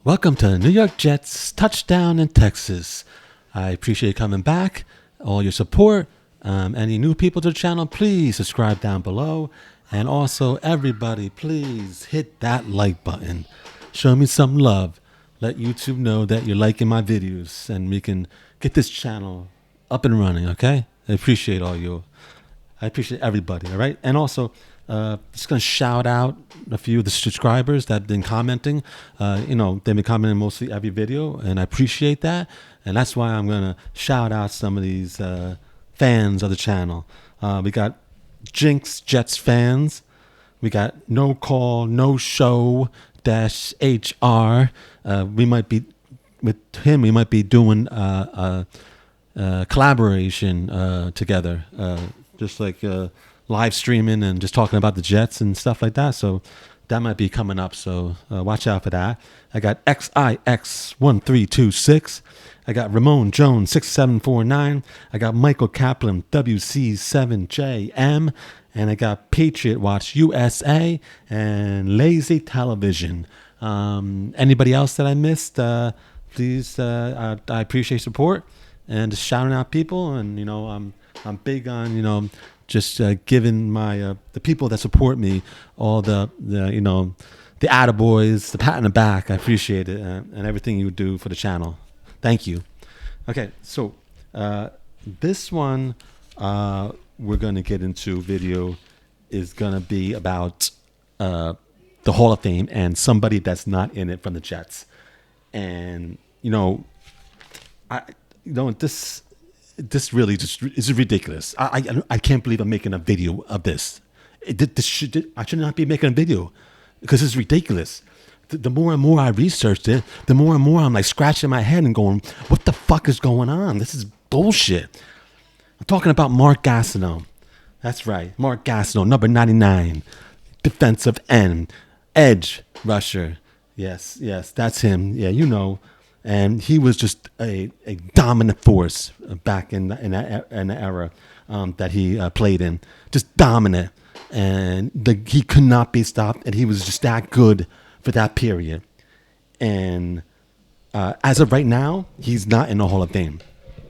Welcome to New York Jets touchdown in Texas. I appreciate you coming back, all your support. Any new people to the channel, please subscribe down below. And also, everybody, please hit that like button. Show me some love. Let YouTube know that you're liking my videos, and we can get this channel up and running, okay? I appreciate all you. I appreciate everybody, all right? And also, just going to shout out a few of the subscribers that have been commenting. They've been commenting mostly every video, and I appreciate that. And that's why I'm going to shout out some of these fans of the channel. We got Jinx Jets fans. We got No Call, No Show -HR. We might be, with him, we might be doing a collaboration together, just like live streaming and just talking about the Jets and stuff like that. So that might be coming up. So watch out for that. I got XIX1326. I got Ramon Jones 6749. I got Michael Kaplan WC7JM. And I got Patriot Watch USA and Lazy Television. Anybody else that I missed? Please, I appreciate support and just shouting out people. And I'm big on just giving my the people that support me all the attaboys, the pat on the back. I appreciate it, and everything you do for the channel. Thank you. Okay, so this one we're going to get into video is going to be about the Hall of Fame and somebody that's not in it from the Jets. And this really just is ridiculous. I can't believe I'm making a video of this. I should not be making a video because it's ridiculous. The more and more I researched it, the more and more I'm like scratching my head and going, what the fuck is going on? This is bullshit. I'm talking about Mark Gastineau. That's right. Mark Gastineau, number 99, defensive end, edge rusher. Yes, that's him. Yeah, And he was just a dominant force back in the era that he played in. Just dominant. And he could not be stopped. And he was just that good for that period. And as of right now, he's not in the Hall of Fame.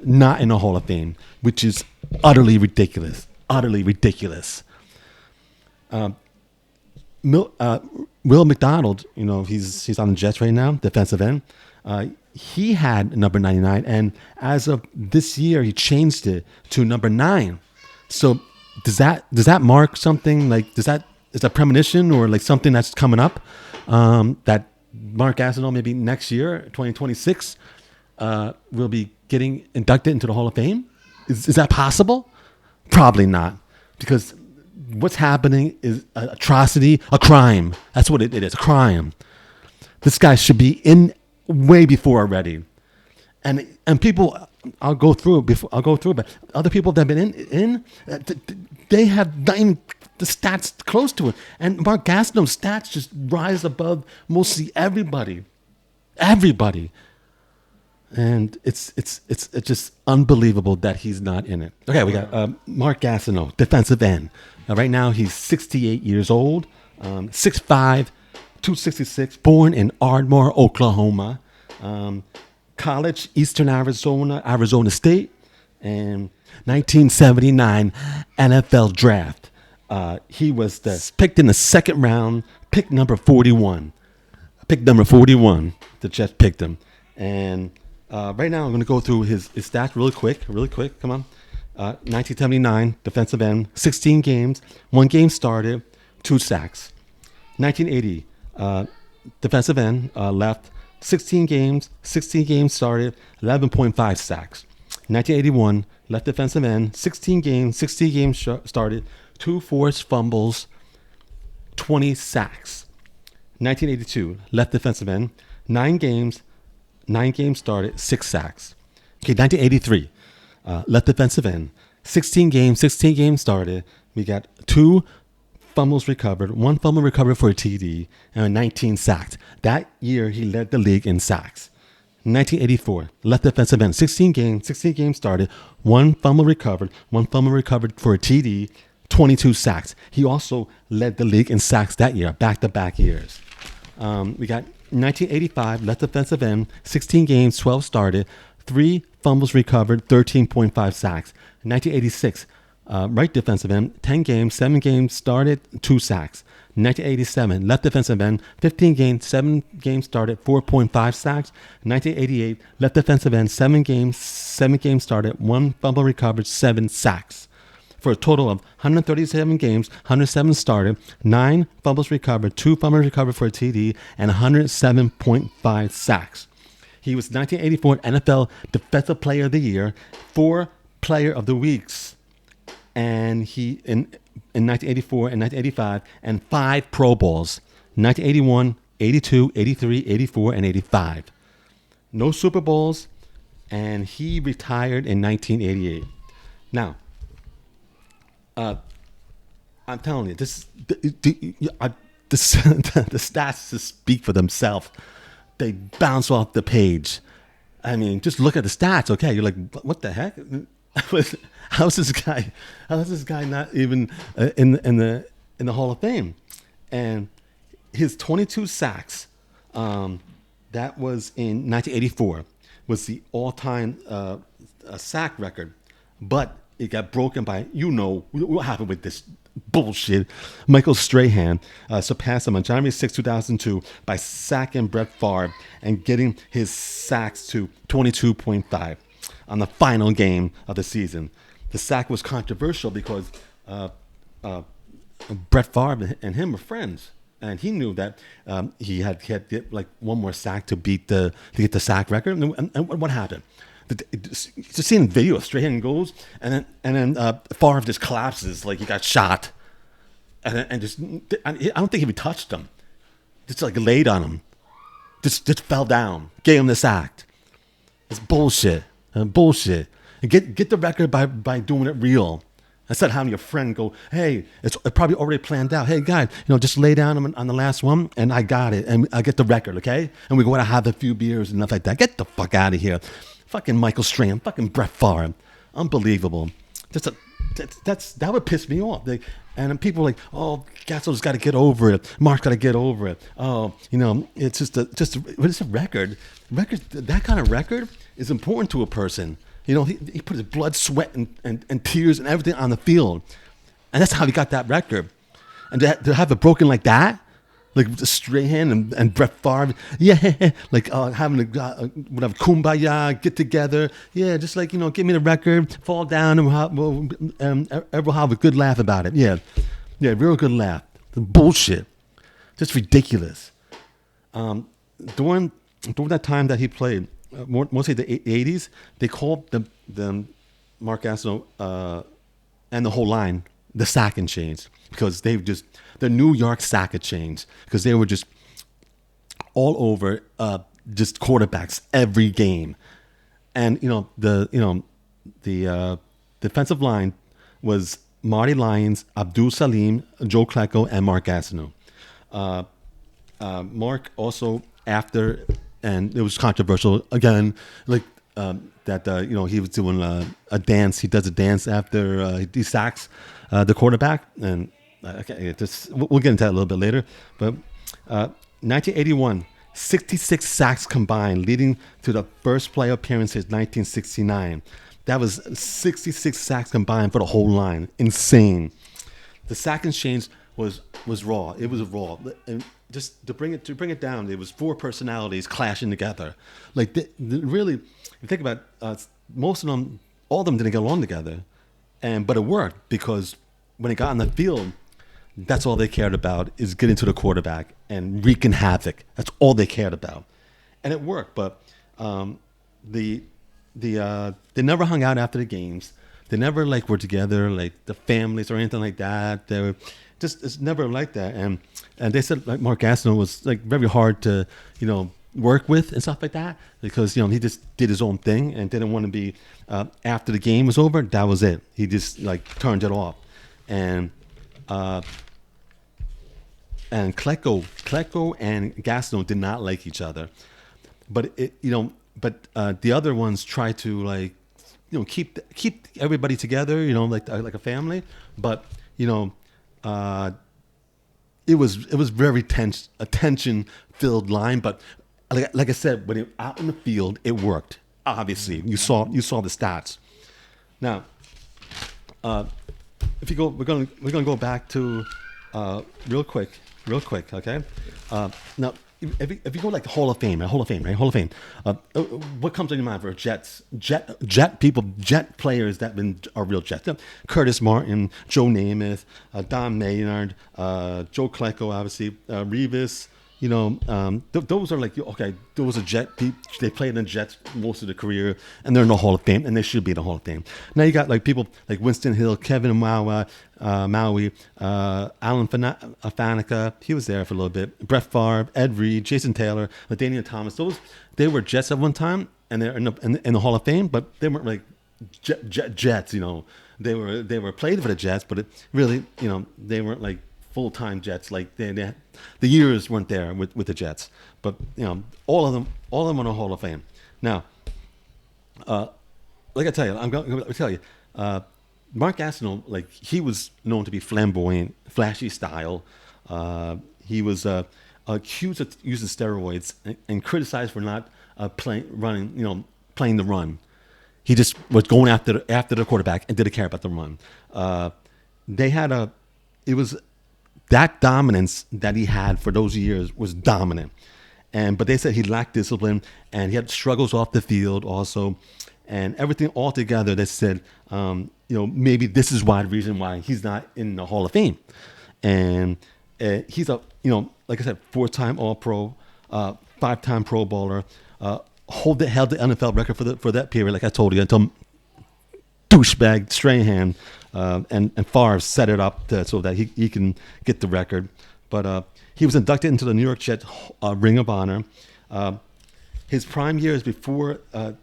Not in the Hall of Fame, which is utterly ridiculous. Utterly ridiculous. Will Mcdonald, he's on the Jets right now, defensive end. He had number 99, and as of this year, he changed it to number 9. So does that mark something? Like, is that a premonition or like something that's coming up? That Mark Gastineau maybe next year, 2026, will be getting inducted into the Hall of Fame? Is that possible? Probably not, because what's happening is an atrocity, a crime. That's what it is, a crime. This guy should be in way before already, and people, I'll go through it, but other people that have been in, they have not even the stats close to it, and Mark Gastineau's stats just rise above mostly everybody, and it's just unbelievable that he's not in it. Okay, we got Mark Gastineau, defensive end. Right now he's 68 years old, 6'5", 266, born in Ardmore, Oklahoma. College, Eastern Arizona State, and 1979 NFL draft. He was picked in the second round, pick number 41. The Jets picked him. And right now I'm going to go through his stats really quick. Come on. 1979, defensive end, 16 games, 1 game started, 2 sacks. 1980, defensive end, left, 16 games started, 11.5 sacks. 1981, left defensive end, 16 games started, 2 forced fumbles, 20 sacks. 1982, left defensive end, 9 games started, 6 sacks. Okay, 1983, left defensive end, 16 games started. We got 2 fumbles recovered, 1 fumble recovered for a TD, and 19 sacked. That year, he led the league in sacks. 1984, left defensive end, 16 games started, 1 fumble recovered for a TD, 22 sacks. He also led the league in sacks that year, back-to-back years. We got 1985, left defensive end, 16 games, 12 started, 3 fumbles recovered, 13.5 sacks. 1986, right defensive end, 10 games, 7 games started, 2 sacks. 1987, left defensive end, 15 games, 7 games started, 4.5 sacks. 1988, left defensive end, 7 games, 7 games started, 1 fumble recovered, 7 sacks. For a total of 137 games, 107 started, 9 fumbles recovered, 2 fumbles recovered for a TD, and 107.5 sacks. He was 1984 NFL Defensive Player of the Year, 4 Player of the Weeks, and he in 1984 and 1985, and 5 Pro Bowls, 1981, 82, 83, 84, and 85. No Super Bowls, and he retired in 1988. Now, I'm telling you, the stats just speak for themselves. They bounce off the page. I mean, just look at the stats. Okay, you're like, what the heck? How's this guy not even in the Hall of Fame? And his 22 sacks, that was in 1984, was the all-time sack record, but it got broken by, what happened with this bullshit. Michael Strahan surpassed him on January 6, 2002 by sacking Brett Favre and getting his sacks to 22.5 on the final game of the season. The sack was controversial because Brett Favre and him were friends, and he knew that he had to get like one more sack to get the sack record. And what happened? Just seeing video, Strahan goes, and then Favre just collapses like he got shot, and just I don't think he even touched him, just like laid on him, just fell down, gave him the sack. It's bullshit. Bullshit. And get the record by doing it real. Instead of having your friend go, hey, it's probably already planned out. Hey, guy, just lay down on the last one, and I got it, and I get the record, okay? And we go out and have a few beers and stuff like that. Get the fuck out of here. Fucking Michael Strahan, fucking Brett Favre. Unbelievable. That would piss me off. And people are like, oh, Gastineau's got to get over it. Mark's got to get over it. Oh, it's just a record. That kind of record is important to a person. He put his blood, sweat, and tears and everything on the field. And that's how he got that record. And to have it broken like that, like Strahan and Brett Favre, yeah, like having whatever, kumbaya, get together, yeah, just like, give me the record, fall down, and we'll have a good laugh about it. Yeah, real good laugh. Bullshit. Just ridiculous. During that time that he played, mostly the 80s, they called the Mark Gastineau and the whole line the sack and change, because the New York sack and change, because they were just all over just quarterbacks every game. And the defensive line was Marty Lyons, Abdul Salim, Joe Klecko, and Mark Gastineau. Mark also, after, and it was controversial again, like that he was doing a dance. He does a dance after he sacks the quarterback, and we'll get into that a little bit later. But 1981, 66 sacks combined, leading to the first playoff appearance since 1969. That was 66 sacks combined for the whole line. Insane. The sack and change was raw. It was raw. And just to bring it down, it was 4 personalities clashing together. Like really, if you think about most of them, all of them didn't get along together, but it worked because when it got on the field, that's all they cared about, is getting to the quarterback and wreaking havoc. That's all they cared about, and it worked. But they never hung out after the games. They never were together like the families or anything like that. They were it's never like that. And they said Mark Gastineau was very hard to work with and stuff like that, because he just did his own thing and didn't want to be after the game was over. That was it. He just turned it off. And Klecko and Gastineau did not like each other, but the other ones tried to keep everybody together, like a family. But it was very tense, a tension filled line. But like I said, when it out in the field, it worked. Obviously, you saw the stats. Now, if you go, we're gonna go back to real quick, okay? Now, if you go like the Hall of Fame, right? Hall of Fame, right? Hall of Fame. What comes to your mind for Jet people, Jet players that are real Jets? Curtis Martin, Joe Namath, Don Maynard, Joe Klecko, obviously, Revis. Those are like, okay, those are Jet people. They played in the Jets most of their career, and they're in the Hall of Fame, and they should be in the Hall of Fame. Now you got like people like Winston Hill, Kevin Maui, Alan Faneca, he was there for a little bit. Brett Favre, Ed Reed, Jason Taylor, LaDainian Thomas. They were Jets at one time, and they're in the Hall of Fame, but they weren't like Jets. They were played for the Jets, but they weren't like full-time Jets. Like the years weren't there with the Jets, but all of them in the Hall of Fame. Now, like I tell you, I'm going to tell you, Mark Gastineau, like he was known to be flamboyant, flashy style. He was accused of using steroids and criticized for not playing the run. He just was going after the quarterback and didn't care about the run. It was that dominance that he had for those years was dominant. But they said he lacked discipline and he had struggles off the field also. And everything all together, they said, maybe this is the reason why he's not in the Hall of Fame. And he's like I said, 4-time All-Pro, 5-time Pro Bowler, held the NFL record for that period, like I told you, until douchebag Strahan and Favre set it up so that he can get the record. But he was inducted into the New York Jets Ring of Honor. His prime years before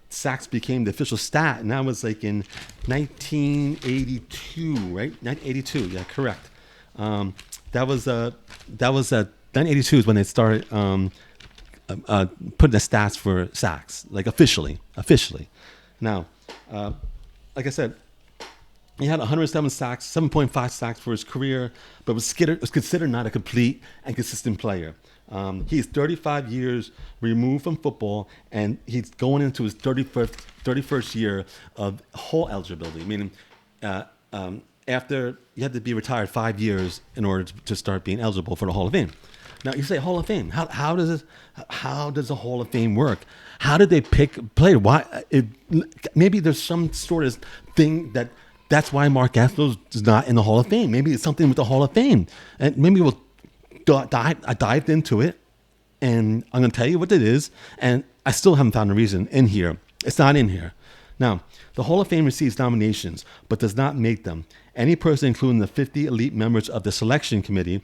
sacks became the official stat, and that was like in 1982, right? 1982, yeah, correct. That was 1982 is when they started putting the stats for sacks, like officially. Now, like I said, he had 107 sacks, 7.5 sacks for his career, but was considered not a complete and consistent player. He's 35 years removed from football, and he's going into his 31st year of Hall eligibility, meaning after you have to be retired 5 years in order to start being eligible for the Hall of Fame. Now you say Hall of Fame. How does the Hall of Fame work? How did they pick a player? Why? Maybe there's some sort of thing that's why Mark Gastineau is not in the Hall of Fame. Maybe it's something with the Hall of Fame, and maybe I dived into it, and I'm going to tell you what it is, and I still haven't found a reason in here. It's not in here. Now, the Hall of Fame receives nominations, but does not make them. Any person, including the 50 elite members of the selection committee,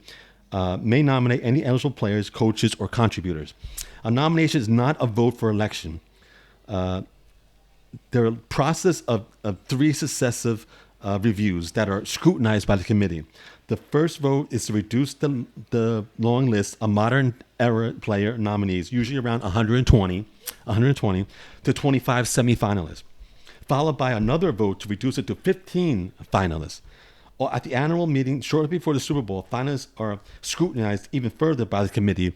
may nominate any eligible players, coaches, or contributors. A nomination is not a vote for election. There are a process of 3 successive reviews that are scrutinized by the committee. The first vote is to reduce the long list of modern era player nominees, usually around 120 to 25 semifinalists, followed by another vote to reduce it to 15 finalists. Or at the annual meeting shortly before the Super Bowl, finalists are scrutinized even further by the committee,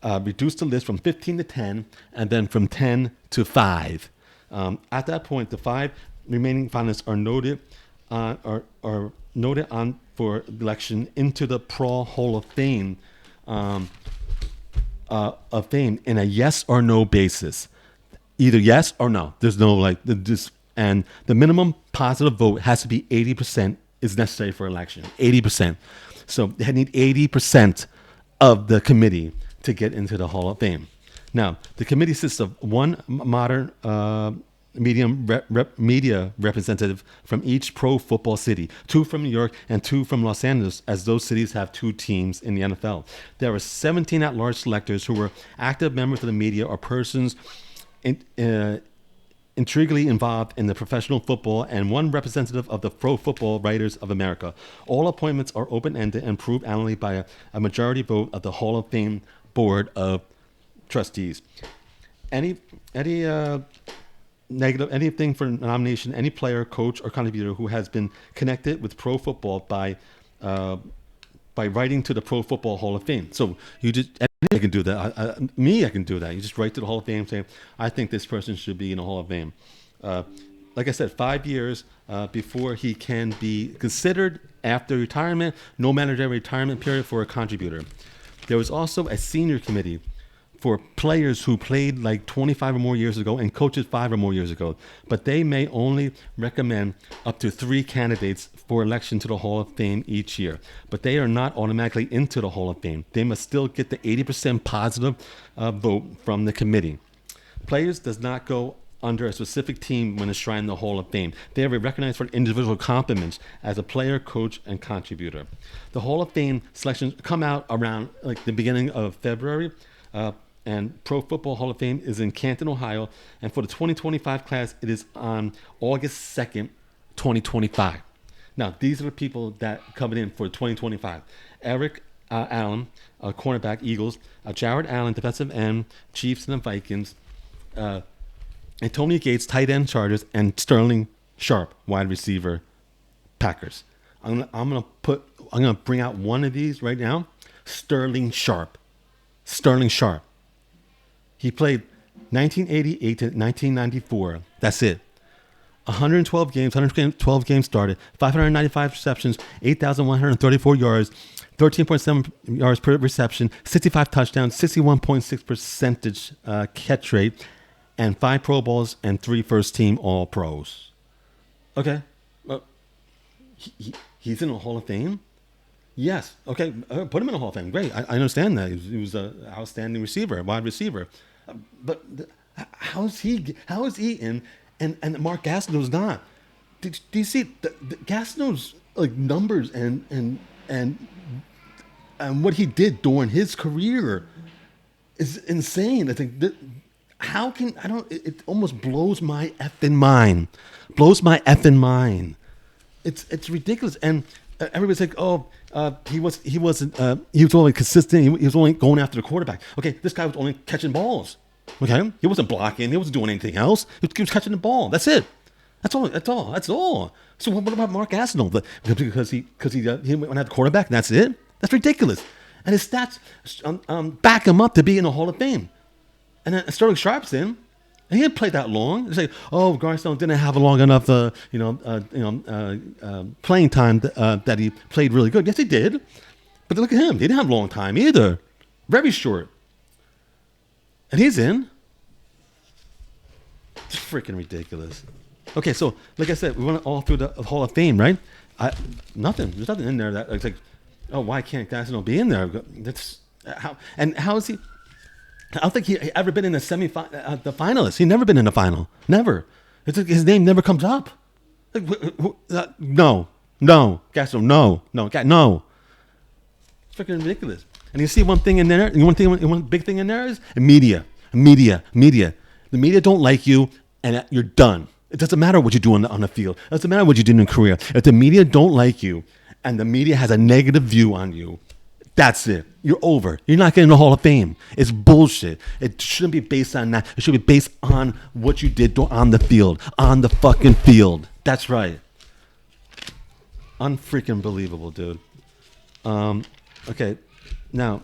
reduce the list from 15 to 10, and then from 10 to 5. At that point, the 5 remaining finalists are noted on for election into the Pro Hall of Fame in a yes or no basis. Either yes or no. There's no and the minimum positive vote has to be 80% is necessary for election. 80%. So they need 80% of the committee to get into the Hall of Fame. Now, the committee consists of one modern media representative from each pro football city, 2 from New York and 2 from Los Angeles, as those cities have 2 teams in the NFL. There are 17 at-large selectors who were active members of the media or persons intriguingly involved in the professional football, and 1 representative of the Pro Football Writers of America. All appointments are open-ended and approved annually by a majority vote of the Hall of Fame Board of Trustees. Anything for nomination, any player, coach, or contributor who has been connected with pro football by by writing to the Pro Football Hall of Fame. So you just, anybody can do that. I can do that. You just write to the Hall of Fame saying, I think this person should be in the Hall of Fame. Like I said, 5 years before he can be considered after retirement, no mandatory retirement period for a contributor. There was also a senior committee for players who played like 25 or more years ago and coaches 5 or more years ago. But they may only recommend up to 3 candidates for election to the Hall of Fame each year. But they are not automatically into the Hall of Fame. They must still get the 80% positive vote from the committee. Players does not go under a specific team when enshrined in the Hall of Fame. They are recognized for individual accomplishments as a player, coach, and contributor. The Hall of Fame selections come out around like the beginning of February. And Pro Football Hall of Fame is in Canton, Ohio. And for the 2025 class, it is on August 2nd, 2025. Now, these are the people that coming in for 2025. Eric Allen, cornerback, Eagles. Jared Allen, defensive end, Chiefs and the Vikings. Antonio Gates, tight end, Chargers. And Sterling Sharpe, wide receiver, Packers. I'm gonna bring out one of these right now. Sterling Sharpe. He played 1988 to 1994. That's it. 112 games started, 595 receptions, 8,134 yards, 13.7 yards per reception, 65 touchdowns, 61.6% catch rate, and 5 Pro Bowls and 3 first-team All-Pros. Okay. He's in the Hall of Fame? Yes. Okay. Put him in the Hall of Fame. Great. I understand that. He was an outstanding receiver, wide receiver. But how is he in and Mark Gastineau's not? Do you see the Gastineau's like numbers and what he did during his career is insane. I think that it almost blows my effing mind. It's ridiculous. And everybody's like, he was only consistent. He was only going after the quarterback. Okay, this guy was only catching balls. Okay, he wasn't blocking. He wasn't doing anything else. He was catching the ball. That's it. That's all. So what about Mark Gastineau? Because he went after the quarterback and that's it? That's ridiculous. And his stats back him up to be in the Hall of Fame. And then Sterling Sharpe's in. And he didn't play that long. It's like, Gastineau didn't have a long enough, playing time that he played really good. Yes, he did. But look at him. He didn't have a long time either. Very short. And he's in. It's freaking ridiculous. Okay, so like I said, we went all through the Hall of Fame, right? Nothing. There's nothing in there that it's like, why can't Gastineau be in there? That's how. And how is he? I don't think he ever been in the the finalists. He's never been in the final. Never. It's like his name never comes up. Like, no, Gastineau, no. It's freaking ridiculous. And you see one thing in there. One big thing in there is media. The media don't like you, and you're done. It doesn't matter what you do on the field. It doesn't matter what you did in your career. If the media don't like you, and the media has a negative view on you, that's it. You're over. You're not getting the Hall of Fame. It's bullshit. It shouldn't be based on that. It should be based on what you did on the field. On the fucking field. That's right. Unfreaking believable, dude. Okay. Now,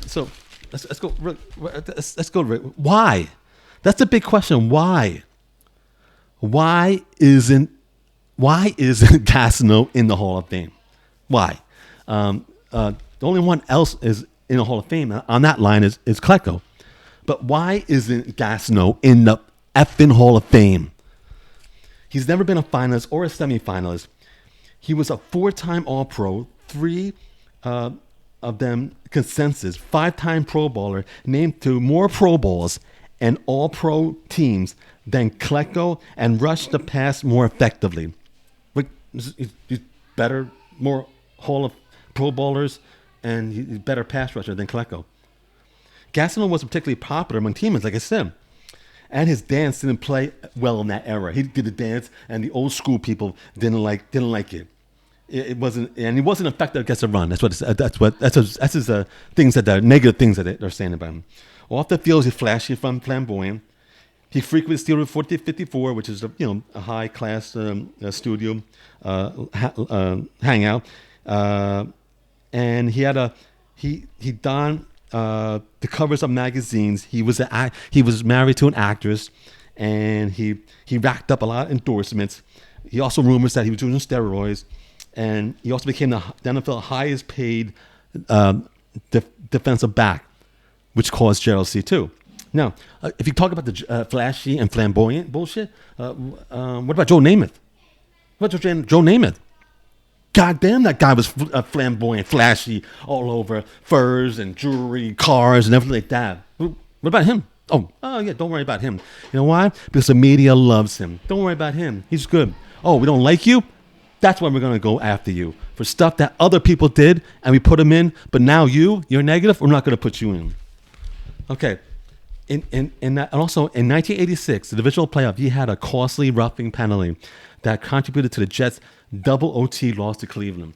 so let's go. Let's go. Why? That's the big question. Why? Why isn't Gastineau in the Hall of Fame? Why? The only one else is in the Hall of Fame on that line is Klecko. But why isn't Gastineau in the effing Hall of Fame? He's never been a finalist or a semifinalist. He was a 4-time All-Pro, 3 of them consensus, 5-time Pro Bowler, named to more Pro Bowls and All-Pro teams than Klecko, and rushed the pass more effectively. But he's better, more Hall of Pro Bowlers, and he's better pass rusher than Klecko. Gastineau wasn't particularly popular among teammates, like I said. And his dance didn't play well in that era. He did the dance, and the old school people didn't like it. It wasn't, and he wasn't effective against the run. That's his things that the negative things that they're saying about him. Off the field, he's flashy, flamboyant. He frequently Studio 4054, which is a high class studio hangout. and he donned the covers of magazines. He was married to an actress, and he racked up a lot of endorsements. He also rumors that he was using steroids, and he also became the NFL highest paid defensive back, which caused jealousy too. Now, if you talk about the flashy and flamboyant bullshit, what about Joe Namath? What about Joe Namath? God damn, that guy was flamboyant, flashy, all over, furs and jewelry, cars, and everything like that. What about him? Oh yeah, don't worry about him. You know why? Because the media loves him. Don't worry about him. He's good. Oh, we don't like you? That's why we're going to go after you. For stuff that other people did, and we put them in, but now you're negative, we're not going to put you in. Okay. And also in 1986, the divisional playoff, he had a costly roughing penalty that contributed to the Jets' double OT loss to Cleveland.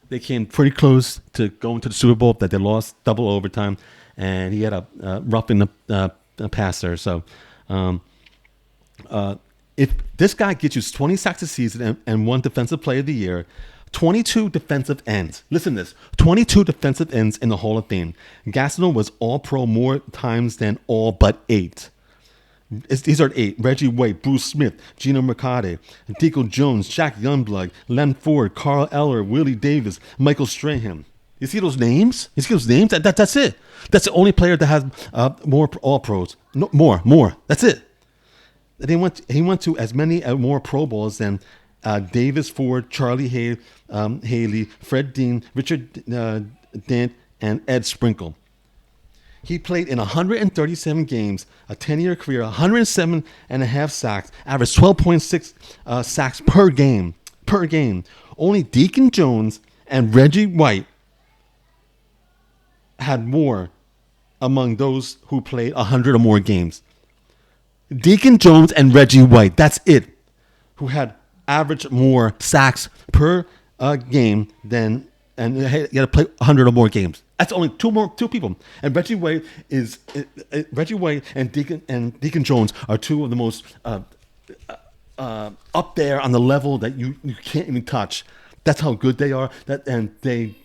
They came pretty close to going to the Super Bowl, that they lost double overtime, and he had a roughing the passer. So, if this guy gets you 20 sacks a season and one defensive player of the year, 22 defensive ends. Listen to this. 22 defensive ends in the Hall of Fame. Gastineau was all-pro more times than all but 8. These are 8. Reggie White, Bruce Smith, Gino Mercado, Deacon Jones, Jack Youngblood, Len Ford, Carl Eller, Willie Davis, Michael Strahan. You see those names? That's it. That's the only player that has more all-pros. No, more. That's it. He went to as many more Pro Bowls than Davis, Ford, Charlie Haley, Fred Dean, Richard Dent, and Ed Sprinkle. He played in 137 games, a 10-year career, 107 and a half sacks, averaged 12.6 sacks per game. Only Deacon Jones and Reggie White had more among those who played 100 or more games. Deacon Jones and Reggie White, that's it, who had average more sacks per game than, and you got to play 100 or more games. That's only two people. And Reggie White and Deacon Jones are two of the most up there on the level that you can't even touch. That's how good they are. They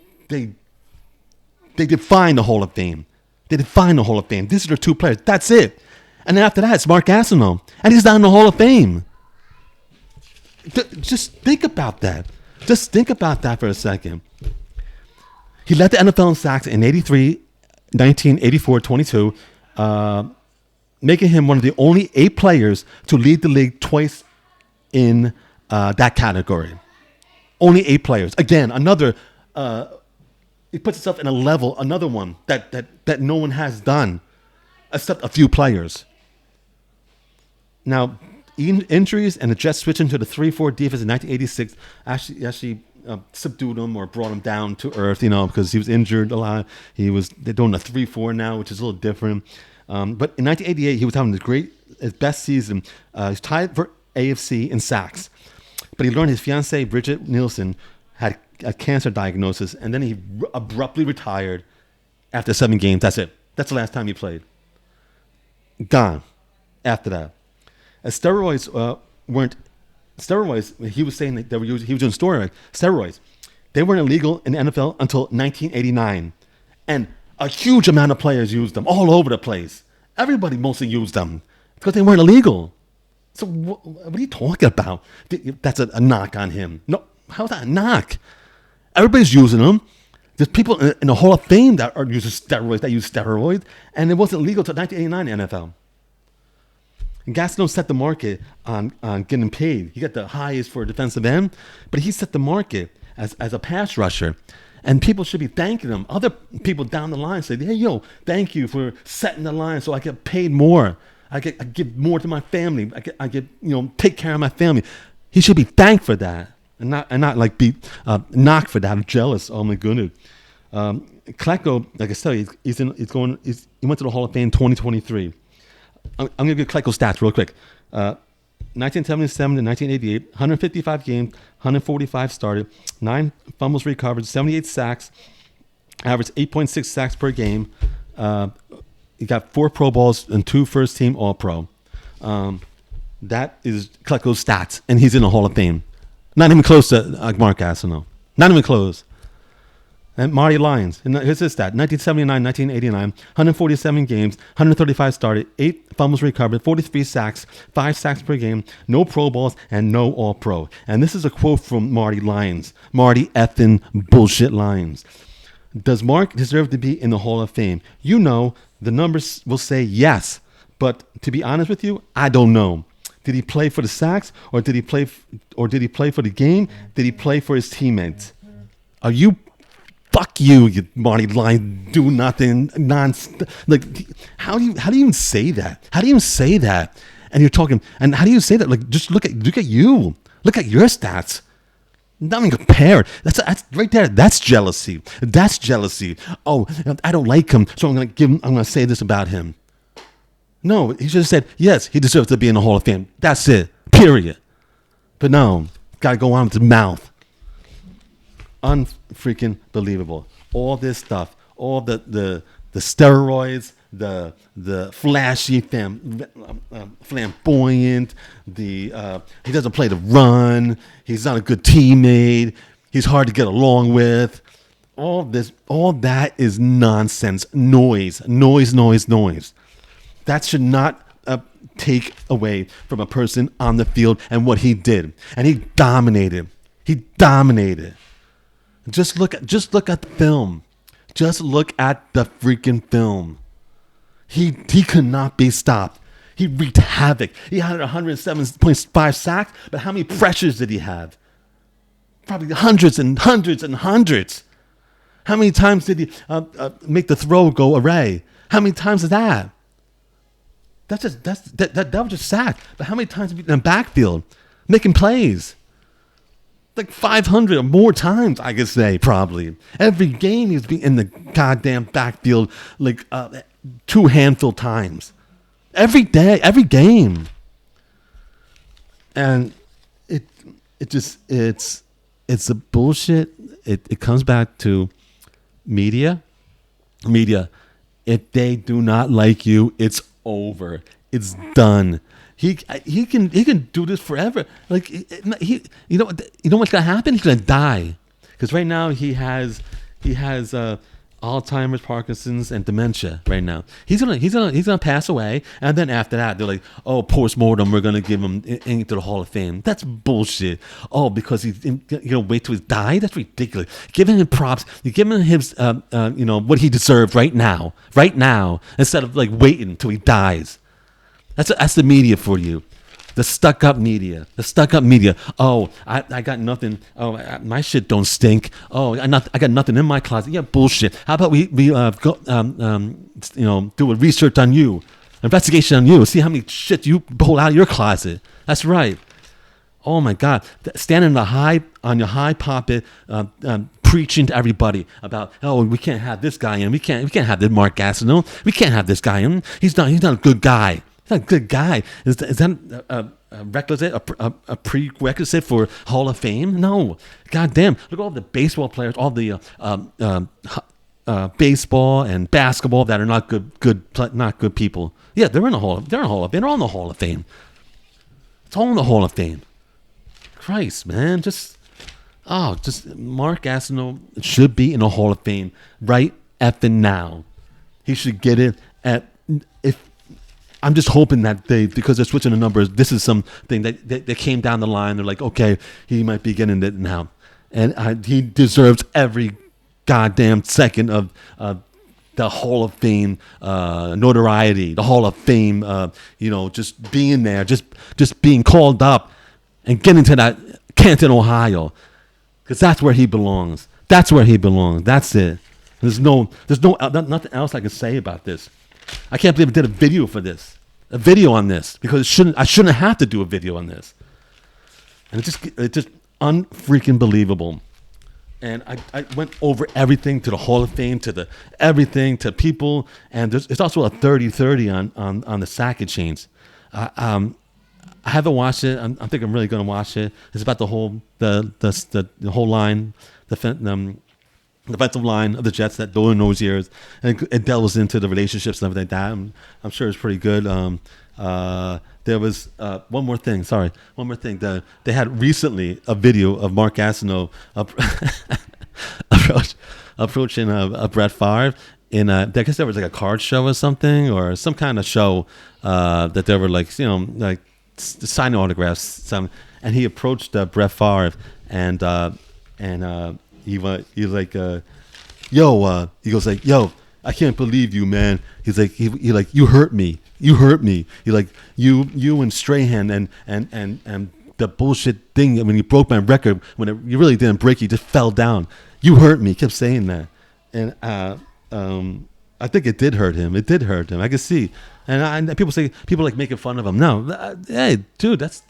define the Hall of Fame. These are the two players. That's it. And then after that, it's Mark Gastineau, and he's not in the Hall of Fame. Just think about that. Just think about that for a second. He led the NFL in sacks in 83, 1984, 22, making him one of the only 8 players to lead the league twice in that category. Only 8 players. Again, another. He puts himself in a level, another one that no one has done, except a few players. Now, injuries and the Jets switching to the 3-4 defense in 1986 actually subdued him or brought him down to earth, because he was injured a lot. They're doing a 3-4 now, which is a little different. But in 1988, he was having his best season. He's tied for AFC in sacks. But he learned his fiancée, Bridget Nielsen, had a cancer diagnosis, and then he abruptly retired after 7 games. That's it. That's the last time he played. Gone after that. As steroids weren't steroids, he was saying that he was doing steroids. They weren't illegal in the NFL until 1989, and a huge amount of players used them all over the place. Everybody mostly used them because they weren't illegal. So what are you talking about? That's a knock on him. No, how's that a knock? Everybody's using them. There's people in the Hall of Fame that are using steroids, and it wasn't legal until 1989 in the NFL. And Gastineau set the market on getting paid. He got the highest for a defensive end, but he set the market as a pass rusher. And people should be thanking him. Other people down the line say, hey, thank you for setting the line so I get paid more. I give more to my family. I get take care of my family. He should be thanked for that, and not like be knocked for that. I'm jealous. Oh my goodness. Klecko, like I said, he went to the Hall of Fame in 2023. I'm going to give Klecko stats real quick. 1977 to 1988, 155 games, 145 started, 9 fumbles recovered, 78 sacks, averaged 8.6 sacks per game. He got 4 Pro Bowls and 2 first-team All-Pro. That is Klecko's stats, and he's in the Hall of Fame. Not even close to Mark Gastineau. Not even close. And Marty Lyons, and here's his stat: 1979, 1989, 147 games, 135 started, 8 fumbles recovered, 43 sacks, 5 sacks per game, no Pro Bowls, and no All-Pro. And this is a quote from Marty Lyons. Marty effing bullshit Lyons. Does Mark deserve to be in the Hall of Fame? You know, the numbers will say yes. But to be honest with you, I don't know. Did he play for the sacks, or did he play for the game? Did he play for his teammates? Are you? Fuck you, you Marty Lyons. Do nothing. Like, how do you even say that? How do you even say that? And you're talking. And how do you say that? Like, just look at you. Look at your stats. Not even compared. That's right there. That's jealousy. That's jealousy. Oh, I don't like him, so I'm gonna say this about him. No, he should have said yes. He deserves to be in the Hall of Fame. That's it. Period. But no, gotta go on with his mouth. Unfreaking believable. All this stuff, all the steroids, the flashy, flamboyant. He doesn't play the run. He's not a good teammate. He's hard to get along with. All that is nonsense. Noise. That should not take away from a person on the field and what he did. And he dominated. Just look at the film. Just look at the freaking film. He could not be stopped. He wreaked havoc. He had 107.5 sacks, but how many pressures did he have? Probably hundreds and hundreds and hundreds. How many times did he make the throw go away? How many times is that? That was just sack. But how many times in the backfield making plays? Like 500 or more times, I could say, probably. Every game he's been in the goddamn backfield like 2 handful times. Every day, every game. And it's a bullshit. It comes back to media. If they do not like you, it's over. It's done. He can do this forever. Like you know what's gonna happen? He's gonna die, because right now he has Alzheimer's, Parkinson's, and dementia. Right now he's gonna pass away, and then after that they're like, oh, post-mortem, we're gonna give him into the Hall of Fame. That's bullshit. Oh, because he's wait till he die? That's ridiculous. Giving him props, you're giving him his what he deserves right now, instead of like waiting till he dies. That's the media for you. The stuck-up media. Oh, I got nothing. Oh, my shit don't stink. Oh, I got nothing in my closet. Yeah, bullshit. How about we go do a research on you, investigation on you, see how many shit you pull out of your closet. That's right. Oh my God, standing on your high pulpit, preaching to everybody about, oh, we can't have this guy in. We can't have this Mark Gastineau. We can't have this guy in. He's not a good guy. Not a good guy. Is that a prerequisite for Hall of Fame? No. God damn. Look at all the baseball players, all the baseball and basketball that are not good people. Yeah, they're in the Hall of Fame. They're on the Hall of Fame. It's all in the Hall of Fame. Christ, man. Just Mark Gastineau should be in the Hall of Fame right effing now. He should get it I'm just hoping that because they're switching the numbers, this is something that they came down the line. They're like, okay, he might be getting it now. And he deserves every goddamn second of the Hall of Fame notoriety, the Hall of Fame, just being there, just being called up and getting to that Canton, Ohio, because that's where he belongs. That's it. There's nothing else I can say about this. I can't believe I did a video on this, because I shouldn't have to do a video on this. And it's just unfreaking believable. And I went over everything to the Hall of Fame, everything to people, and it's also a 30-30 on the sack exchange. I haven't watched it. I think I'm really going to watch it. It's about the whole line, defensive line of the Jets that during those years, and it delves into the relationships and everything like that. I'm sure it's pretty good. There was one more thing. They had recently a video of Mark Gastineau approaching a Brett Favre in I guess there was like a card show or something, or some kind of show that they were like, like signing autographs. And he approached Brett Favre and he like, yo, he goes like, yo, I can't believe you, man. He's like, he like, you hurt me. You hurt me. He like, you and Strahan and the bullshit thing when you broke my record, when you really didn't break, you just fell down. You hurt me. He kept saying that. And I think it did hurt him. It did hurt him. I could see. And people like making fun of him. No, hey, dude, that's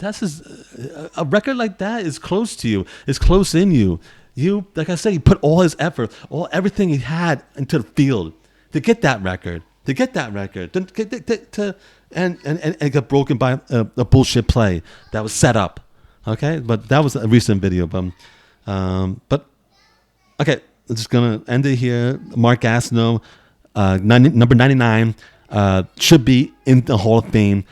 a record like that is close to you. It's close in you. You, like I said, he put all his effort, everything he had into the field to get that record. And it got broken by a bullshit play that was set up. Okay, but that was a recent video. But okay, I'm just gonna end it here. Mark Gastineau, number 99, should be in the Hall of Fame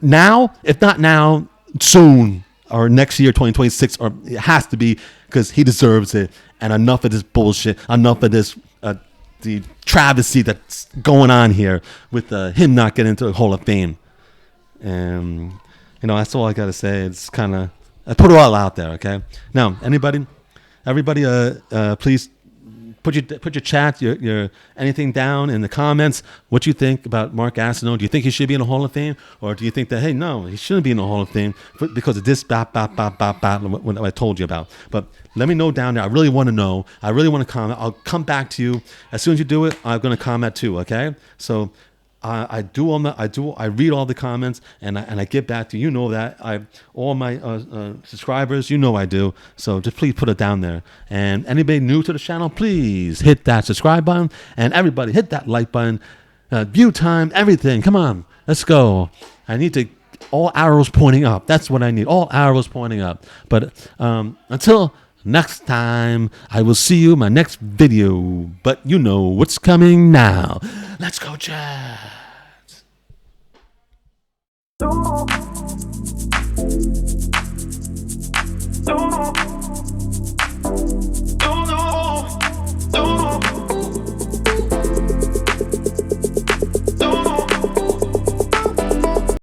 now. If not now, soon or next year, 2026, or it has to be, because he deserves it. And enough of this bullshit. Enough of this. The travesty that's going on here with him not getting into the Hall of Fame. And, that's all I got to say. It's kind of, I put it all out there, okay? Now, everybody, please put your chat, your anything down in the comments. What you think about Mark Gastineau? Do you think he should be in the Hall of Fame? Or do you think that, hey, no, he shouldn't be in the Hall of Fame because of this, what I told you about? But let me know down there. I really want to know. I really want to comment. I'll come back to you. As soon as you do it, I'm going to comment too, okay? So I read all the comments and I get back to you. You know that. All my subscribers, I do. So just please put it down there. And anybody new to the channel, please hit that subscribe button. And everybody hit that like button. View time, everything. Come on, let's go. I need all arrows pointing up. That's what I need. All arrows pointing up. But until next time, I will see you in my next video. But you know what's coming now. Let's go, Jazz. Don't